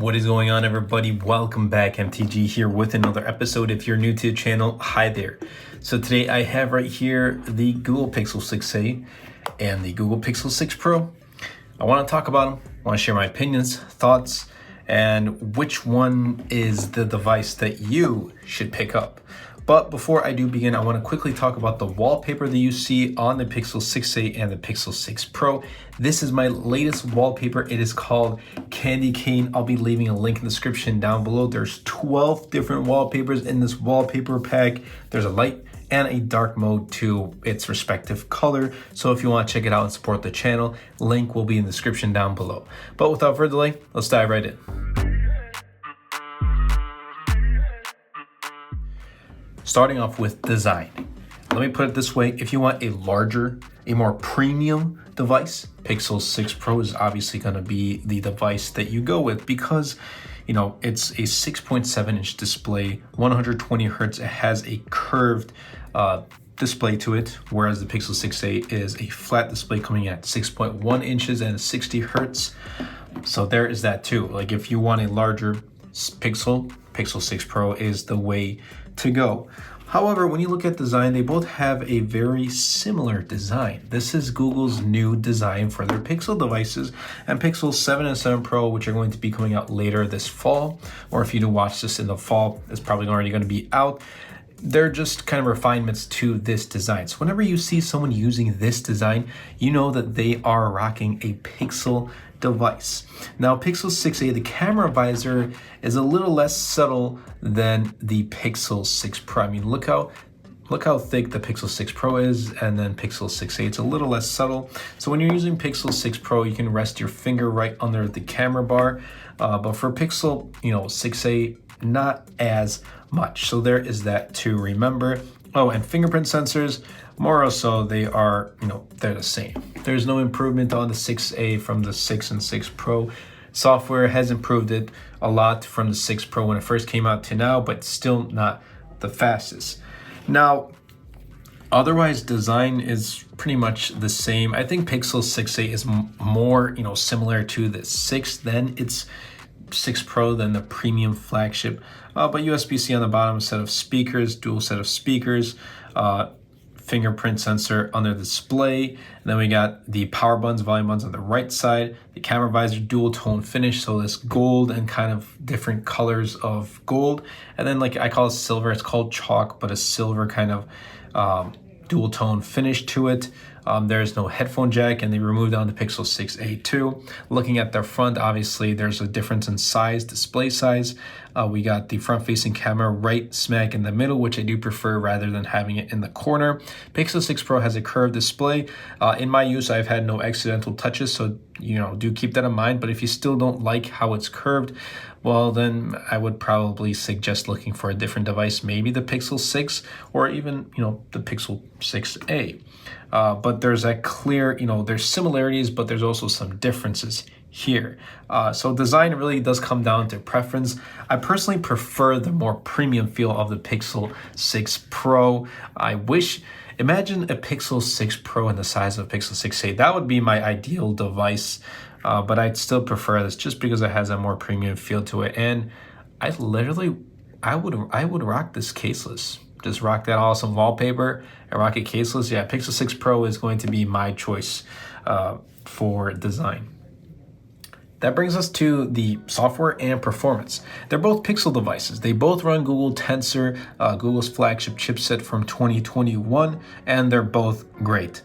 What is going on, everybody? Welcome back. MTG here with another episode. If you're new to the channel, hi there. So today I have right here the Google Pixel 6a and the Google Pixel 6 Pro. I want to talk about them. I want to share my opinions, thoughts, and which one is the device that you should pick up. But before I do begin, I want to quickly talk about the wallpaper that you see on the Pixel 6a and the Pixel 6 Pro. This is my latest wallpaper. It is called Candy Cane. I'll be leaving a link in the description down below. There's 12 different wallpapers in this wallpaper pack. There's a light and a dark mode to its respective color. So if you want to check it out and support the channel, link will be in the description down below. But without further delay, let's dive right in. Starting off with design. Let me put it this way. If you want a larger, a more premium device, Pixel 6 Pro is obviously going to be the device that you go with because, you know, it's a 6.7-inch display, 120 hertz. It has a curved display to it, whereas the Pixel 6a is a flat display coming at 6.1 inches and 60 hertz. So there is that too. Like if you want a larger Pixel 6 Pro is the way to go. However, when you look at design, they both have a very similar design. This is Google's new design for their Pixel devices, and Pixel 7 and 7 Pro, which are going to be coming out later this fall, or if you do watch this in the fall, it's probably already going to be out. They're just kind of refinements to this design. So whenever you see someone using this design, you know that they are rocking a Pixel device. Now, Pixel 6a, the camera visor is a little less subtle than the Pixel 6 Pro. I mean, look how thick the Pixel 6 Pro is, and then Pixel 6a, it's a little less subtle. So when you're using Pixel 6 Pro, you can rest your finger right under the camera bar. But for Pixel, 6a, not as much. So there is that to remember. Oh, and fingerprint sensors, more or so, they are, they're the same. There's no improvement on the 6a from the 6 and 6 Pro. Software has improved it a lot from the 6 Pro when it first came out to now, but still not the fastest. Now, otherwise, design is pretty much the same. I think Pixel 6a is more, similar to the 6 than its 6 Pro than the premium flagship. But USB-C on the bottom, set of speakers, dual set of speakers, fingerprint sensor on the display. And then we got the power buttons, volume buttons on the right side, the camera visor, dual tone finish. So this gold and kind of different colors of gold. And then like I call it silver, it's called chalk, but a silver kind of dual tone finish to it. There's no headphone jack, and they removed on the Pixel 6a too. Looking at the front, obviously there's a difference in size, display size. We got the front-facing camera right smack in the middle, which I do prefer rather than having it in the corner. Pixel 6 Pro has a curved display. In my use, I've had no accidental touches, so do keep that in mind. But if you still don't like how it's curved, well, then I would probably suggest looking for a different device, maybe the Pixel 6 or even, the Pixel 6a. But there's that clear, there's similarities, but there's also some differences here. So design really does come down to preference. I personally prefer the more premium feel of the Pixel 6 Pro. Imagine a Pixel 6 Pro in the size of Pixel 6a. That would be my ideal device. But I'd still prefer this just because it has a more premium feel to it. And I would rock this caseless. Just rock that awesome wallpaper and rock it caseless. Yeah, Pixel 6 Pro is going to be my choice for design. That brings us to the software and performance. They're both Pixel devices. They both run Google Tensor, Google's flagship chipset from 2021, and they're both great.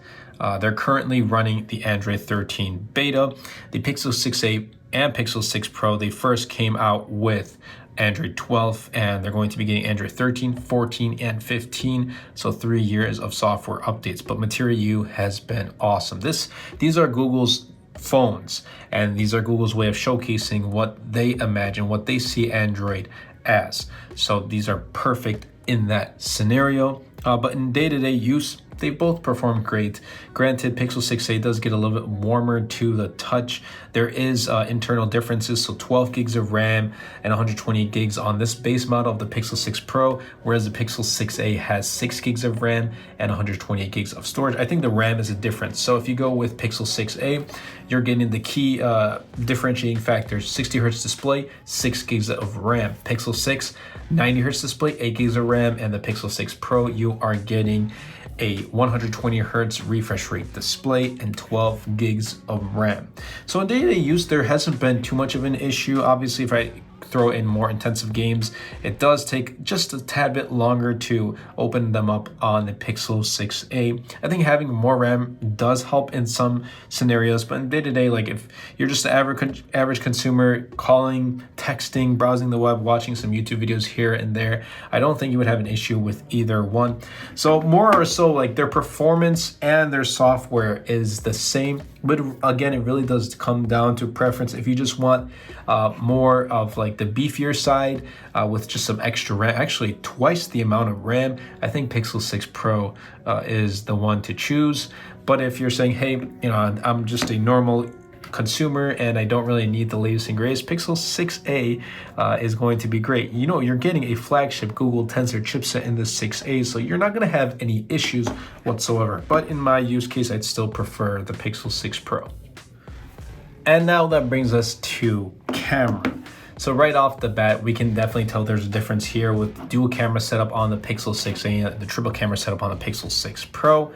They're currently running the Android 13 beta. The Pixel 6a and Pixel 6 Pro, they first came out with Android 12, and they're going to be getting Android 13, 14, and 15. So 3 years of software updates. But Material U has been awesome. These are Google's phones, and these are Google's way of showcasing what they imagine, what they see Android as. So these are perfect in that scenario. But in day-to-day use, they both perform great. Granted, Pixel 6a does get a little bit warmer to the touch. There is internal differences, so 12 gigs of RAM and 128 gigs on this base model of the Pixel 6 Pro, whereas the Pixel 6a has 6 gigs of RAM and 128 gigs of storage. I think the RAM is a difference. So if you go with Pixel 6a, you're getting the key differentiating factors: 60 hertz display, 6 gigs of RAM. Pixel 6, 90 hertz display, 8 gigs of RAM, and the Pixel 6 Pro, you are getting a 120 hertz refresh rate display and 12 gigs of RAM. So in day-to-day use, there hasn't been too much of an issue. Obviously, if I throw in more intensive games, it does take just a tad bit longer to open them up on the Pixel 6a. I think having more RAM does help in some scenarios, but in day-to-day, like if you're just an average consumer calling, texting, browsing the web, watching some YouTube videos here and there, I don't think you would have an issue with either one. So more or so, like their performance and their software is the same, but again, it really does come down to preference. If you just want more of like the beefier side with just some extra RAM, actually twice the amount of RAM, I think Pixel 6 Pro is the one to choose. But if you're saying, hey, you know, I'm just a normal consumer and I don't really need the latest and greatest, Pixel 6a is going to be great. You know, you're getting a flagship Google Tensor chipset in the 6a, so you're not going to have any issues whatsoever. But in my use case, I'd still prefer the Pixel 6 Pro. And now that brings us to camera. So right off the bat, we can definitely tell there's a difference here with dual camera setup on the Pixel 6a and the triple camera setup on the Pixel 6 Pro.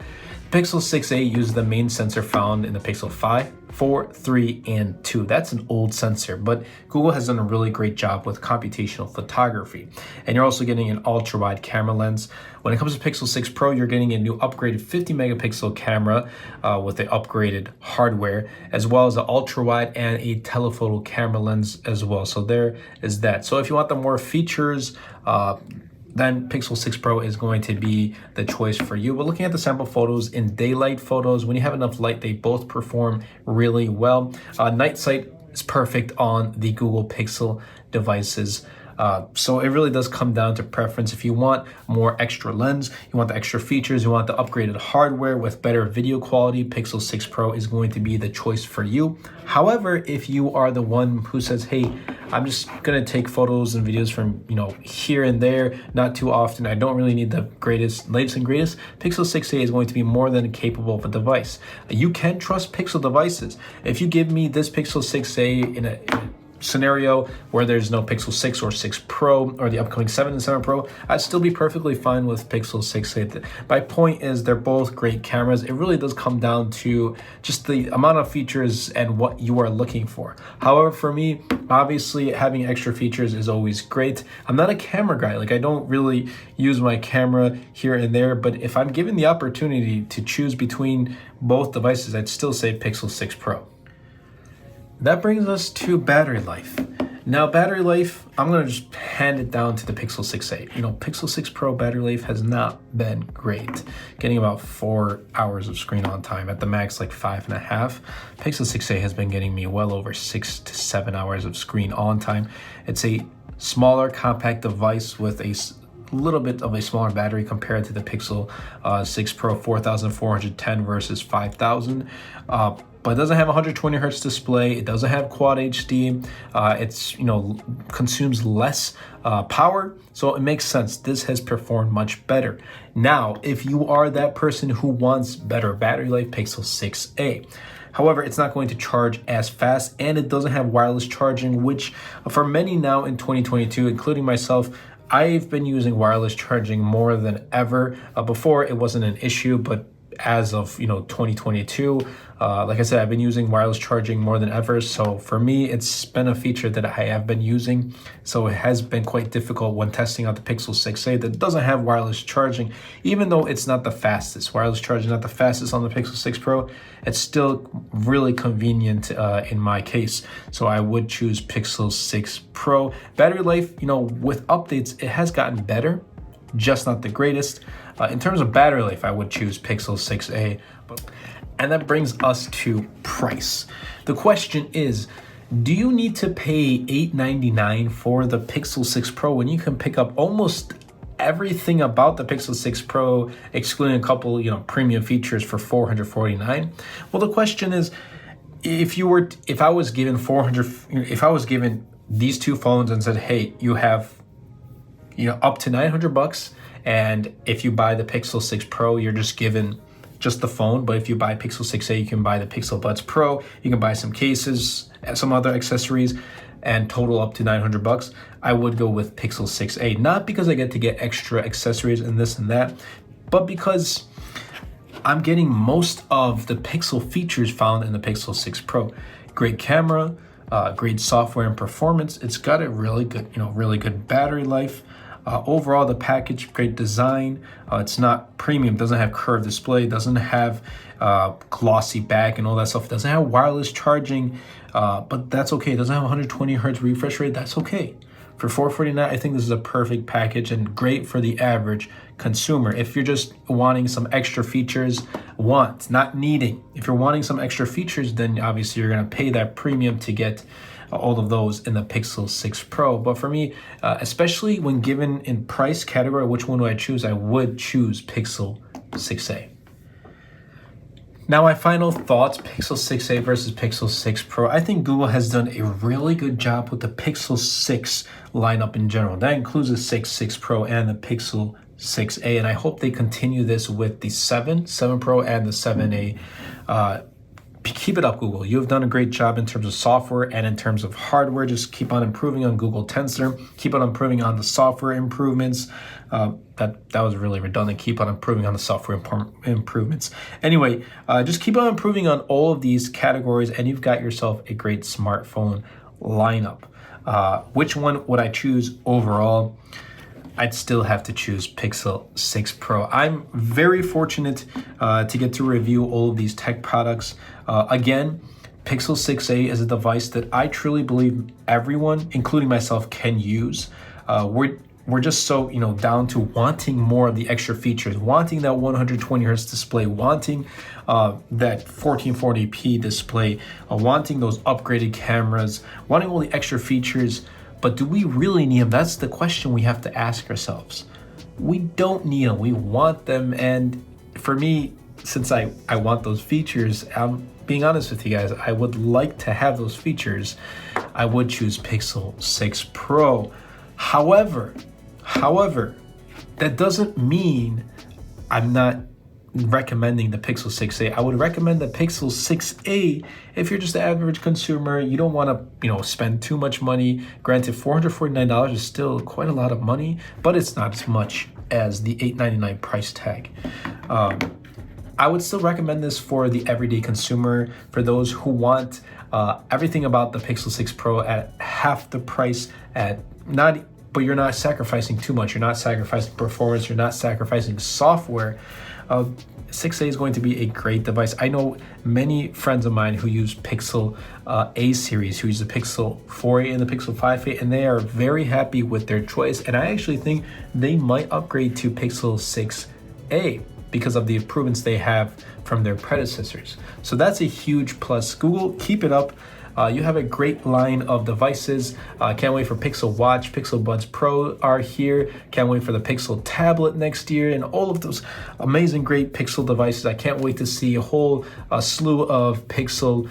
Pixel 6a uses the main sensor found in the Pixel 5, 4, 3, and 2. That's an old sensor, but Google has done a really great job with computational photography. And you're also getting an ultra-wide camera lens. When it comes to Pixel 6 Pro, you're getting a new upgraded 50 megapixel camera with the upgraded hardware, as well as an ultra-wide and a telephoto camera lens as well. So there is that. So if you want the more features, then Pixel 6 Pro is going to be the choice for you. But looking at the sample photos, in daylight photos, when you have enough light, they both perform really well. Night sight is perfect on the Google Pixel devices. So it really does come down to preference. If you want more extra lens, you want the extra features, you want the upgraded hardware with better video quality, Pixel 6 Pro is going to be the choice for you. However, if you are the one who says, hey, I'm just gonna take photos and videos from, you know, here and there, not too often, I don't really need the latest and greatest, Pixel 6a is going to be more than capable of a device. You can trust Pixel devices. If you give me this Pixel 6a in a scenario where there's no Pixel 6 or 6 Pro or the upcoming 7 and 7 Pro, I'd still be perfectly fine with Pixel 6a. My point is they're both great cameras. It really does come down to just the amount of features and what you are looking for. However, for me, obviously having extra features is always great. I'm not a camera guy. Like I don't really use my camera here and there, but if I'm given the opportunity to choose between both devices, I'd still say Pixel 6 Pro. That brings us to battery life. Now, battery life, I'm gonna just hand it down to the Pixel 6a. You know, Pixel 6 Pro battery life has not been great. Getting about 4 hours of screen on time, at the max like 5.5. Pixel 6a has been getting me well over 6 to 7 hours of screen on time. It's a smaller compact device with a little bit of a smaller battery compared to the Pixel 6 Pro 4410 versus 5000. But it doesn't have 120 hertz display. It doesn't have quad HD. It's, you know, consumes less power, so it makes sense. This has performed much better. Now, if you are that person who wants better battery life, Pixel 6a. However, it's not going to charge as fast, and it doesn't have wireless charging, which for many now in 2022, including myself, I've been using wireless charging more than ever. Before, it wasn't an issue, but as of 2022, like I said, I've been using wireless charging more than ever. So for me, it's been a feature that I have been using. So it has been quite difficult when testing out the Pixel 6a that doesn't have wireless charging, even though it's not the fastest. Wireless charging is not the fastest on the Pixel 6 Pro. It's still really convenient in my case. So I would choose Pixel 6 Pro. Battery life, with updates, it has gotten better, just not the greatest. In terms of battery life, I would choose Pixel 6a. And that brings us to price. The question is, do you need to pay $899 for the Pixel 6 Pro when you can pick up almost everything about the Pixel 6 Pro, excluding a couple, premium features for $449. Well, the question is, if I was given these two phones and said, hey, you have, up to $900, and if you buy the Pixel 6 Pro, you're just given just the phone. But if you buy Pixel 6a, you can buy the Pixel Buds Pro, you can buy some cases and some other accessories, and total up to $900, I would go with Pixel 6a. Not because I get to get extra accessories and this and that, but because I'm getting most of the Pixel features found in the Pixel 6 Pro. Great camera, great software and performance. It's got a really good battery life. Overall, the package, great design. It's not premium, doesn't have curved display, doesn't have glossy back and all that stuff. It doesn't have wireless charging, but that's okay. It doesn't have 120 hertz refresh rate. That's okay. For $449, I think this is a perfect package and great for the average consumer. If you're just wanting some extra features, not needing. If you're wanting some extra features, then obviously you're going to pay that premium to get all of those in the Pixel 6 Pro. But for me, especially when given in price category, which one do I choose? I would choose Pixel 6a. Now, my final thoughts, Pixel 6a versus Pixel 6 Pro. I think Google has done a really good job with the Pixel 6 lineup in general. That includes the 6 Pro, and the Pixel 6a. And I hope they continue this with the 7 Pro, and the 7a. Keep it up, Google. You have done a great job in terms of software and in terms of hardware. Just keep on improving on Google Tensor. Keep on improving on the software improvements. That was really redundant. Keep on improving on the software improvements. Anyway, just keep on improving on all of these categories, and you've got yourself a great smartphone lineup. Which one would I choose overall? I'd still have to choose Pixel 6 Pro. I'm very fortunate to get to review all of these tech products. Again, Pixel 6a is a device that I truly believe everyone, including myself, can use. We're just so down to wanting more of the extra features, wanting that 120 hertz display, wanting that 1440p display, wanting those upgraded cameras, wanting all the extra features. But do we really need them? That's the question we have to ask ourselves. We don't need them. We want them. And for me, since I want those features, I'm being honest with you guys, I would like to have those features. I would choose Pixel 6 Pro. However, that doesn't mean I'm not recommending the Pixel 6a. I would recommend the Pixel 6a if you're just the average consumer. You don't want to spend too much money. Granted, $449 is still quite a lot of money, but it's not as much as the $899 price tag. I would still recommend this for the everyday consumer, for those who want everything about the Pixel 6 Pro at half the price, but you're not sacrificing too much. You're not sacrificing performance. You're not sacrificing software. 6a is going to be a great device. I know many friends of mine who use Pixel A series, who use the Pixel 4a and the Pixel 5a, and they are very happy with their choice. And I actually think they might upgrade to Pixel 6a because of the improvements they have from their predecessors. So that's a huge plus. Google, keep it up. You have a great line of devices. Can't wait for Pixel Watch. Pixel Buds Pro are here. Can't wait for the Pixel tablet next year, and all of those amazing, great Pixel devices. I can't wait to see a whole slew of Pixel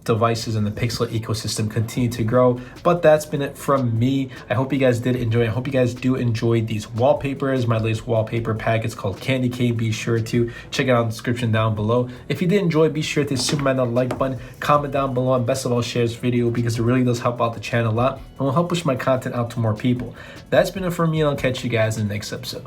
devices in the Pixel ecosystem continue to grow. But that's been it from me. I hope you guys did enjoy. I hope you guys do enjoy these wallpapers. My latest wallpaper pack, it's called Candy Cane. Be sure to check it out in the description down below. If you did enjoy, be sure to smash that like button, comment down below, and best of all, share this video because it really does help out the channel a lot and will help push my content out to more people. That's been it for me, and I'll catch you guys in the next episode.